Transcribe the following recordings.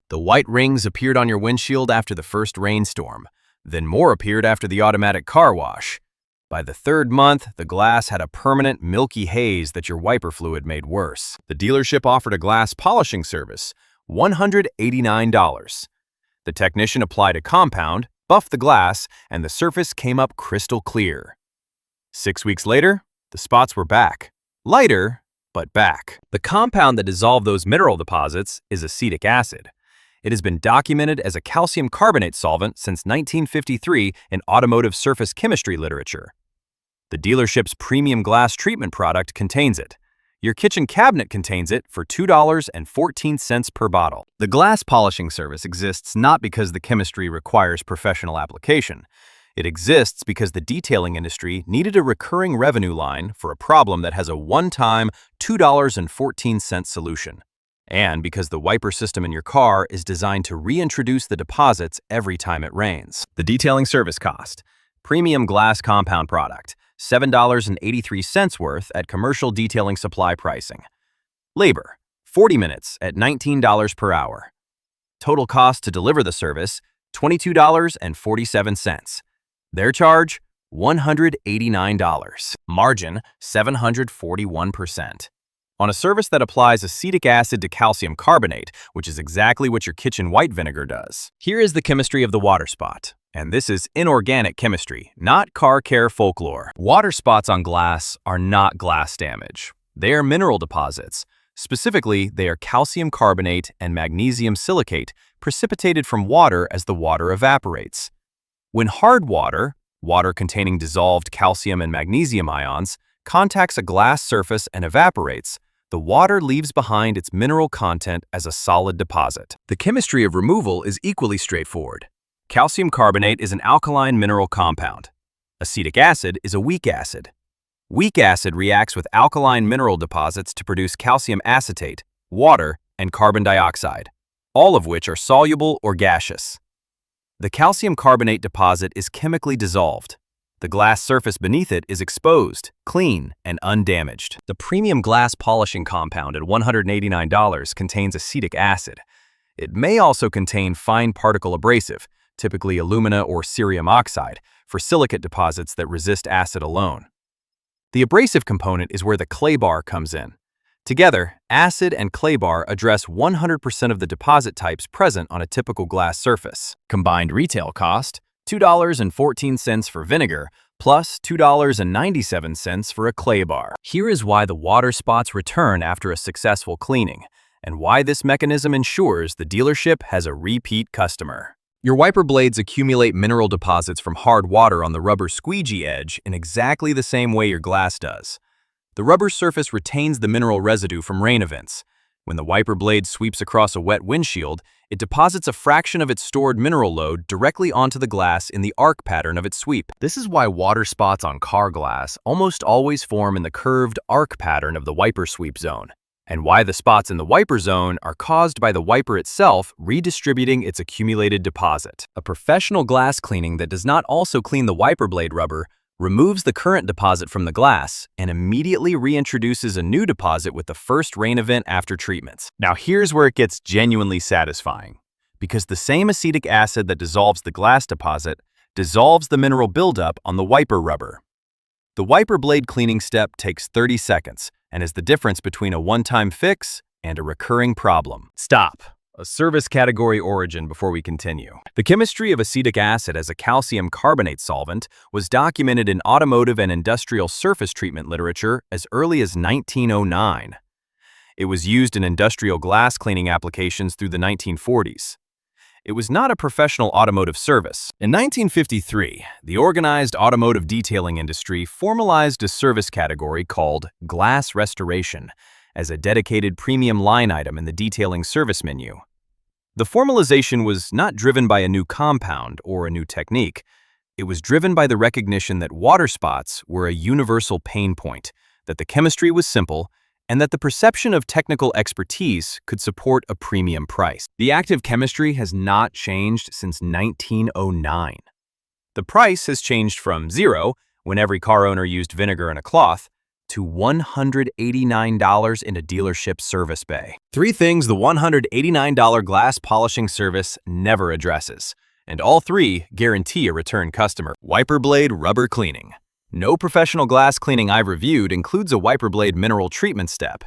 The white rings appeared on your windshield after the first rainstorm. Then more appeared after the automatic car wash. By the third month, the glass had a permanent milky haze that your wiper fluid made worse. The dealership offered a glass polishing service, $189. The technician applied a compound, buffed the glass, and the surface came up crystal clear. 6 weeks later, the spots were back. Lighter, but back. The compound that dissolved those mineral deposits is acetic acid. It has been documented as a calcium carbonate solvent since 1953 in automotive surface chemistry literature. The dealership's premium glass treatment product contains it. Your kitchen cabinet contains it for $2.14 per bottle. The glass polishing service exists not because the chemistry requires professional application. It exists because the detailing industry needed a recurring revenue line for a problem that has a one-time $2.14 solution. And because the wiper system in your car is designed to reintroduce the deposits every time it rains. The detailing service cost. Premium glass compound product, $7.83 worth at commercial detailing supply pricing. Labor, 40 minutes at $19 per hour. Total cost to deliver the service, $22.47. Their charge, $189. Margin, 741%. On a service that applies acetic acid to calcium carbonate, which is exactly what your kitchen white vinegar does. Here is the chemistry of the water spot. And this is inorganic chemistry, not car care folklore. Water spots on glass are not glass damage. They are mineral deposits. Specifically, they are calcium carbonate and magnesium silicate precipitated from water as the water evaporates. When hard water, water containing dissolved calcium and magnesium ions, contacts a glass surface and evaporates, the water leaves behind its mineral content as a solid deposit. The chemistry of removal is equally straightforward. Calcium carbonate is an alkaline mineral compound. Acetic acid is a weak acid. Weak acid reacts with alkaline mineral deposits to produce calcium acetate, water, and carbon dioxide, all of which are soluble or gaseous. The calcium carbonate deposit is chemically dissolved. The glass surface beneath it is exposed, clean, and undamaged. The premium glass polishing compound at $189 contains acetic acid. It may also contain fine particle abrasive, typically alumina or cerium oxide, for silicate deposits that resist acid alone. The abrasive component is where the clay bar comes in. Together, acid and clay bar address 100% of the deposit types present on a typical glass surface. Combined retail cost, $2.14 for vinegar, plus $2.97 for a clay bar. Here is why the water spots return after a successful cleaning, and why this mechanism ensures the dealership has a repeat customer. Your wiper blades accumulate mineral deposits from hard water on the rubber squeegee edge in exactly the same way your glass does. The rubber surface retains the mineral residue from rain events. When the wiper blade sweeps across a wet windshield, it deposits a fraction of its stored mineral load directly onto the glass in the arc pattern of its sweep. This is why water spots on car glass almost always form in the curved arc pattern of the wiper sweep zone, and why the spots in the wiper zone are caused by the wiper itself redistributing its accumulated deposit. A professional glass cleaning that does not also clean the wiper blade rubber removes the current deposit from the glass and immediately reintroduces a new deposit with the first rain event after treatments. Now here's where it gets genuinely satisfying, because the same acetic acid that dissolves the glass deposit dissolves the mineral buildup on the wiper rubber. The wiper blade cleaning step takes 30 seconds and is the difference between a one-time fix and a recurring problem. Stop. A service category origin before we continue. The chemistry of acetic acid as a calcium carbonate solvent was documented in automotive and industrial surface treatment literature as early as 1909. It was used in industrial glass cleaning applications through the 1940s. It was not a professional automotive service. In 1953, the organized automotive detailing industry formalized a service category called glass restoration as a dedicated premium line item in the detailing service menu. The formalization was not driven by a new compound or a new technique. It was driven by the recognition that water spots were a universal pain point, that the chemistry was simple, and that the perception of technical expertise could support a premium price. The active chemistry has not changed since 1909. The price has changed from $0, when every car owner used vinegar and a cloth, to $189 in a dealership service bay. 3 things the $189 glass polishing service never addresses, and all 3 guarantee a return customer. Wiper blade rubber cleaning. No professional glass cleaning I've reviewed includes a wiper blade mineral treatment step.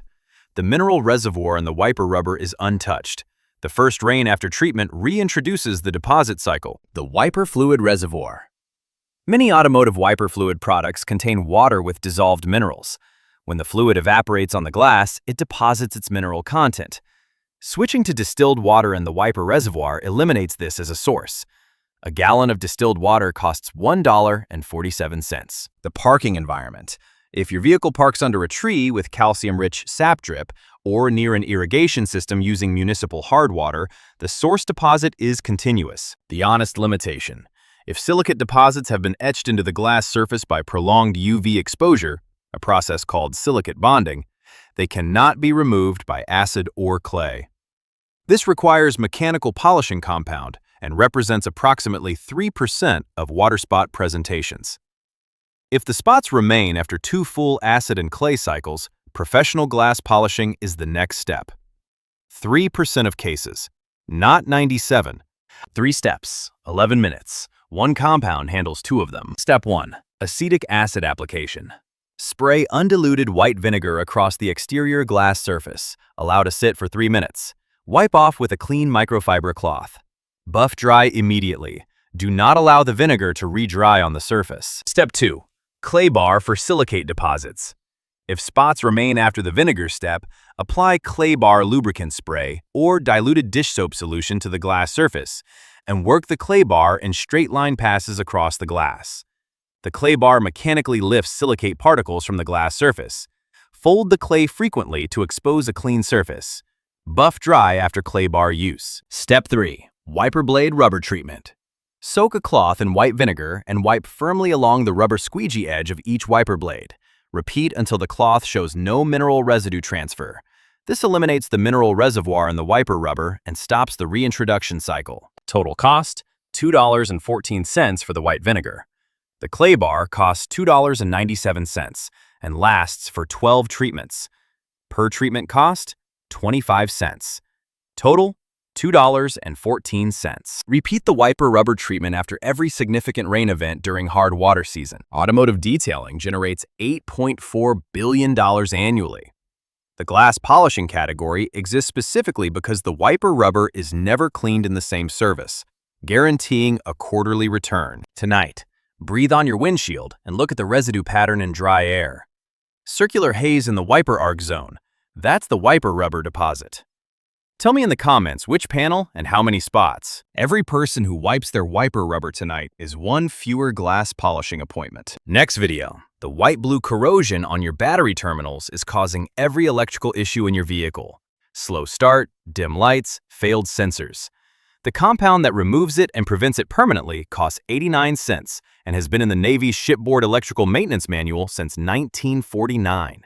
The mineral reservoir in the wiper rubber is untouched. The first rain after treatment reintroduces the deposit cycle. The wiper fluid reservoir. Many automotive wiper fluid products contain water with dissolved minerals. When the fluid evaporates on the glass, it deposits its mineral content. Switching to distilled water in the wiper reservoir eliminates this as a source. A gallon of distilled water costs $1.47. The parking environment. If your vehicle parks under a tree with calcium-rich sap drip or near an irrigation system using municipal hard water, the source deposit is continuous. The honest limitation. If silicate deposits have been etched into the glass surface by prolonged UV exposure, a process called silicate bonding, they cannot be removed by acid or clay. This requires mechanical polishing compound and represents approximately 3% of water spot presentations. If the spots remain after 2 full acid and clay cycles, professional glass polishing is the next step. 3% of cases, not 97. 3 steps, 11 minutes. 1 compound handles 2 of them. Step 1. Acetic acid application. Spray undiluted white vinegar across the exterior glass surface. Allow to sit for 3 minutes. Wipe off with a clean microfiber cloth. Buff dry immediately. Do not allow the vinegar to re-dry on the surface. Step 2. Clay bar for silicate deposits. If spots remain after the vinegar step, apply clay bar lubricant spray or diluted dish soap solution to the glass surface and work the clay bar in straight line passes across the glass. The clay bar mechanically lifts silicate particles from the glass surface. Fold the clay frequently to expose a clean surface. Buff dry after clay bar use. Step 3. Wiper blade rubber treatment. Soak a cloth in white vinegar and wipe firmly along the rubber squeegee edge of each wiper blade. Repeat until the cloth shows no mineral residue transfer. This eliminates the mineral reservoir in the wiper rubber and stops the reintroduction cycle. Total cost, $2.14 for the white vinegar. The clay bar costs $2.97 and lasts for 12 treatments. Per treatment cost, 25 cents. Total, $2.14. Repeat the wiper rubber treatment after every significant rain event during hard water season. Automotive detailing generates $8.4 billion annually. The glass polishing category exists specifically because the wiper rubber is never cleaned in the same service, guaranteeing a quarterly return. Tonight, breathe on your windshield and look at the residue pattern in dry air. Circular haze in the wiper arc zone. That's the wiper rubber deposit. Tell me in the comments which panel and how many spots. Every person who wipes their wiper rubber tonight is 1 fewer glass polishing appointment. Next video. The white-blue corrosion on your battery terminals is causing every electrical issue in your vehicle. Slow start, dim lights, failed sensors. The compound that removes it and prevents it permanently costs 89 cents and has been in the Navy's shipboard electrical maintenance manual since 1949.